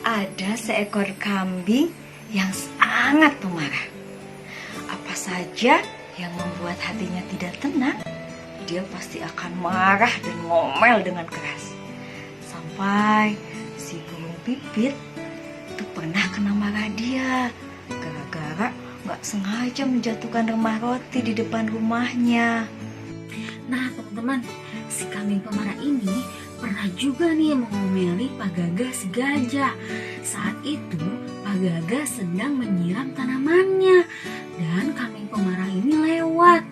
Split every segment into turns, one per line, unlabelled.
Ada seekor kambing yang sangat pemarah. Apa saja yang membuat hatinya tidak tenang, dia pasti akan marah dan ngomel dengan keras. Sampai si burung pipit itu pernah kena marah dia gara-gara gak sengaja menjatuhkan remah roti di depan rumahnya.
Nah teman-teman, si kambing pemarah ini pernah juga nih mengomeli Pak Gaga si gajah. Saat itu Pak Gaga sedang menyiram tanamannya dan kambing pemarah ini lewat.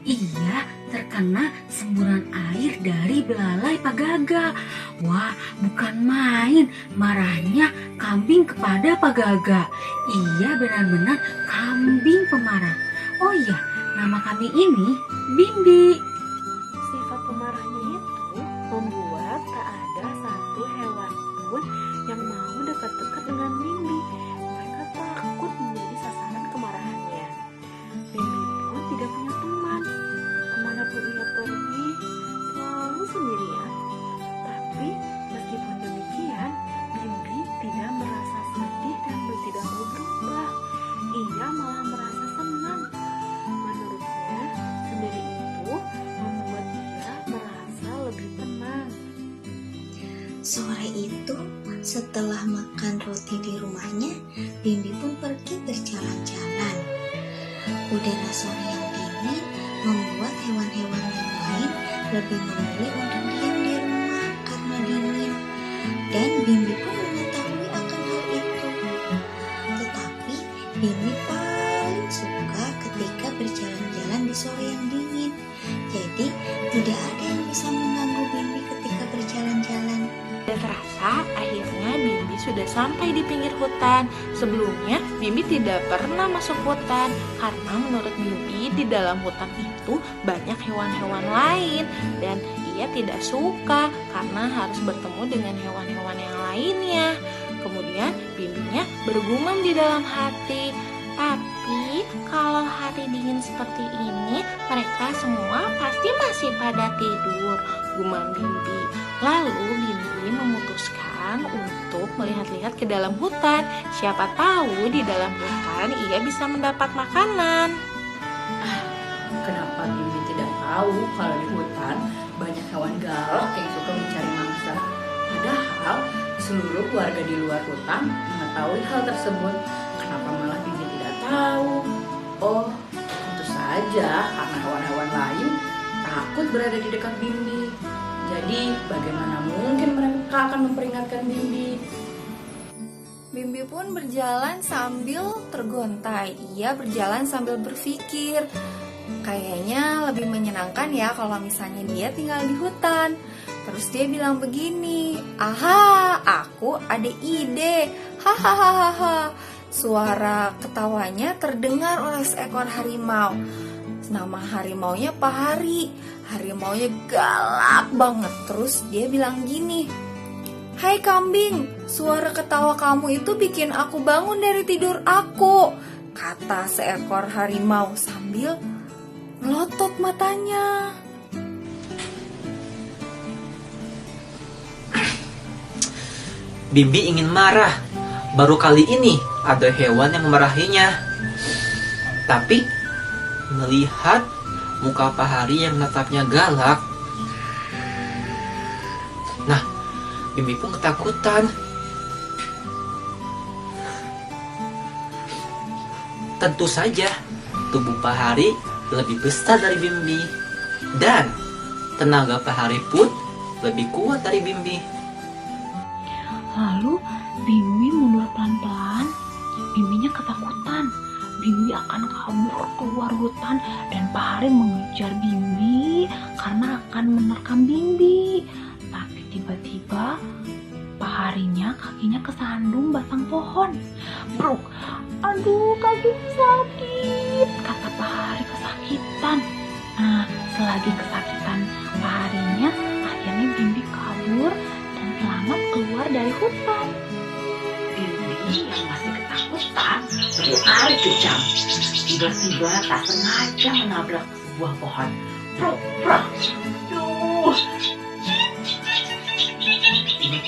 Ia terkena semburan air dari belalai Pak Gaga. Wah, bukan main marahnya kambing kepada Pak Gaga. Ia benar-benar kambing pemarah. Oh iya, nama kambing ini Bimbi.
Sifat pemarahnya itu membuat tak ada satu hewan pun yang mau dekat-dekat dengan Bimbi. Mereka takut menjadi sasaran kemarahannya. Bimbi pun tidak punya teman. Kemanapun ia pergi, selalu sendirian. Tapi meskipun demikian, Bimbi tidak merasa sedih dan tidak mau berubah. Ia malah merasa senang. Menurutnya, sendiri itu membuat dia merasa lebih tenang.
Sore itu, setelah makan roti di rumahnya, Bimbi pun pergi berjalan-jalan. Udara sore yang dingin membuat hewan-hewan yang lain lebih memilih untuk diam di rumah karena dingin. Dan Bimbi pun mengetahui akan hal itu. Tetapi Bimbi paling suka ketika berjalan-jalan di sore yang dingin. Jadi tidak ada yang bisa mengganggu Bimbi ketika berjalan-jalan.
Tidak terasa, akhirnya Bimbi sudah sampai di pinggir hutan. Sebelumnya, Bimbi tidak pernah masuk hutan karena menurut Bimbi di dalam hutan itu banyak hewan-hewan lain dan ia tidak suka karena harus bertemu dengan hewan-hewan yang lainnya. Kemudian Bimbinya bergumam di dalam hati, tapi kalau hari dingin seperti ini, mereka semua pasti masih pada tidur, gumam Bimbi. Lalu Bimbi memutuskan untuk melihat-lihat ke dalam hutan. Siapa tahu di dalam hutan ia bisa mendapat makanan.
Kenapa Bimbi tidak tahu kalau di hutan banyak hewan galak yang suka mencari mangsa? Padahal seluruh warga di luar hutan mengetahui hal tersebut. Kenapa malah Bimbi tidak tahu? Oh, tentu saja karena hewan-hewan lain takut berada di dekat Bimbi. Jadi bagaimana mungkin mereka akan memperingatkan Bimbi?
Bimbi pun berjalan sambil tergontai. Ia berjalan sambil berpikir, kayaknya lebih menyenangkan ya kalau misalnya dia tinggal di hutan. Terus dia bilang begini, aha, aku ada ide. Hahaha. Suara ketawanya terdengar oleh seekor harimau. Nama harimaunya Pak Hari. Harimaunya galak banget. Terus dia bilang gini, hai kambing, suara ketawa kamu itu bikin aku bangun dari tidur aku, kata seekor harimau sambil melotot matanya.
Bimbi ingin marah. Baru kali ini ada hewan yang memarahinya. Tapi melihat muka Pak Hari yang menatapnya galak, nah, Bimbi pun ketakutan. Tentu saja tubuh Pak Hari lebih besar dari Bimbi dan tenaga Pak Hari pun lebih kuat dari Bimbi.
Lalu Bimbi mundur pelan-pelan. Bimbinya ketakutan. Bimbi akan kabur keluar hutan dan Pak Hari mengejar Bimbi karena akan menerkam Bimbi. Tapi tiba-tiba Pak Harinya kakinya kesandung batang pohon. Bruk, aduh kakinya sakit, kata Pak Hari kesakitan. Nah, selagi kesakitan Pak Harinya, akhirnya Bimbi kabur dan selamat keluar dari hutan.
Bimbi yang masih ketakutan berlari kejam. Tiba-tiba tak sengaja menabrak sebuah pohon. Prok, prok. Duh.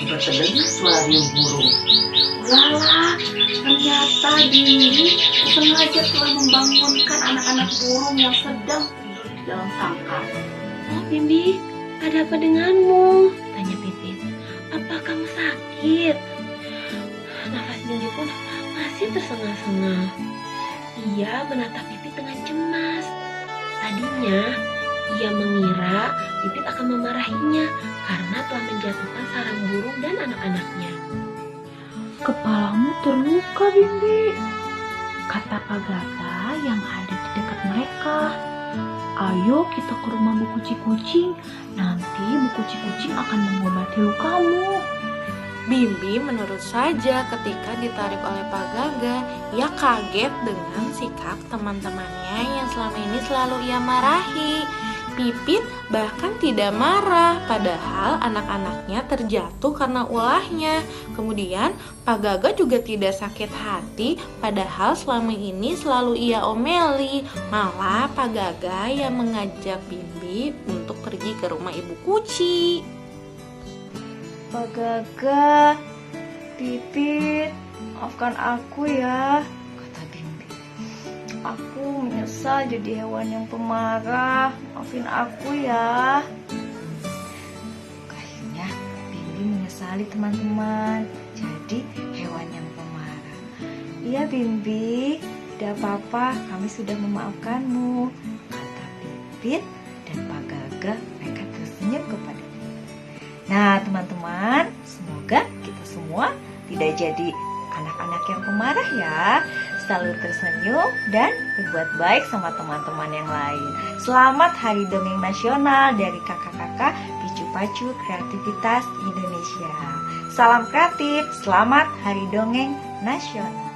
juga terdengar suara riuh burung.
Ulala, ternyata Bimbi sengaja telah membangunkan anak-anak burung yang sedang tidur di dalam sangkar.
Oh Bimbi, ada apa denganmu? Tanya Pipit. Apa kamu sakit? Nafas Bimbi pun masih tersengah-sengah. Ia menatap Pipit dengan cemas. Tadinya ia mengira Pipit akan memarahinya karena telah menjatuhkan sarang burung dan anak-anaknya. Kepalamu terluka, Bimbi, kata Pak Gaga yang ada di dekat mereka. Ayo kita ke rumah Bu Kucing-Kucing, nanti Bu Kucing-Kucing akan mengobati lukamu.
Bimbi menurut saja ketika ditarik oleh Pak Gaga. Ia kaget dengan sikap teman-temannya yang selama ini selalu ia marahi. Pipit bahkan tidak marah, padahal anak-anaknya terjatuh karena ulahnya. Kemudian Pak Gaga juga tidak sakit hati, padahal selama ini selalu ia omeli. Malah Pak Gaga yang mengajak Bimbi untuk pergi ke rumah Ibu Kuci.
Pak Gaga, Pipit, maafkan aku ya, kata Bimbi. Aku menyesal jadi hewan yang pemarah, maafin aku ya. Akhirnya Bimbi menyesali teman-teman, jadi hewan yang pemarah. Iya Bimbi, tidak apa-apa, kami sudah memaafkanmu, kata Pipit dan Pak Gaga. Mereka tersenyum kepada Bimbi. Nah teman-teman, semoga kita semua tidak jadi anak-anak yang pemarah ya. Selalu tersenyum dan berbuat baik sama teman-teman yang lain. Selamat Hari Dongeng Nasional dari kakak-kakak Picu Pacu Kreativitas Indonesia. Salam kreatif, selamat Hari Dongeng Nasional.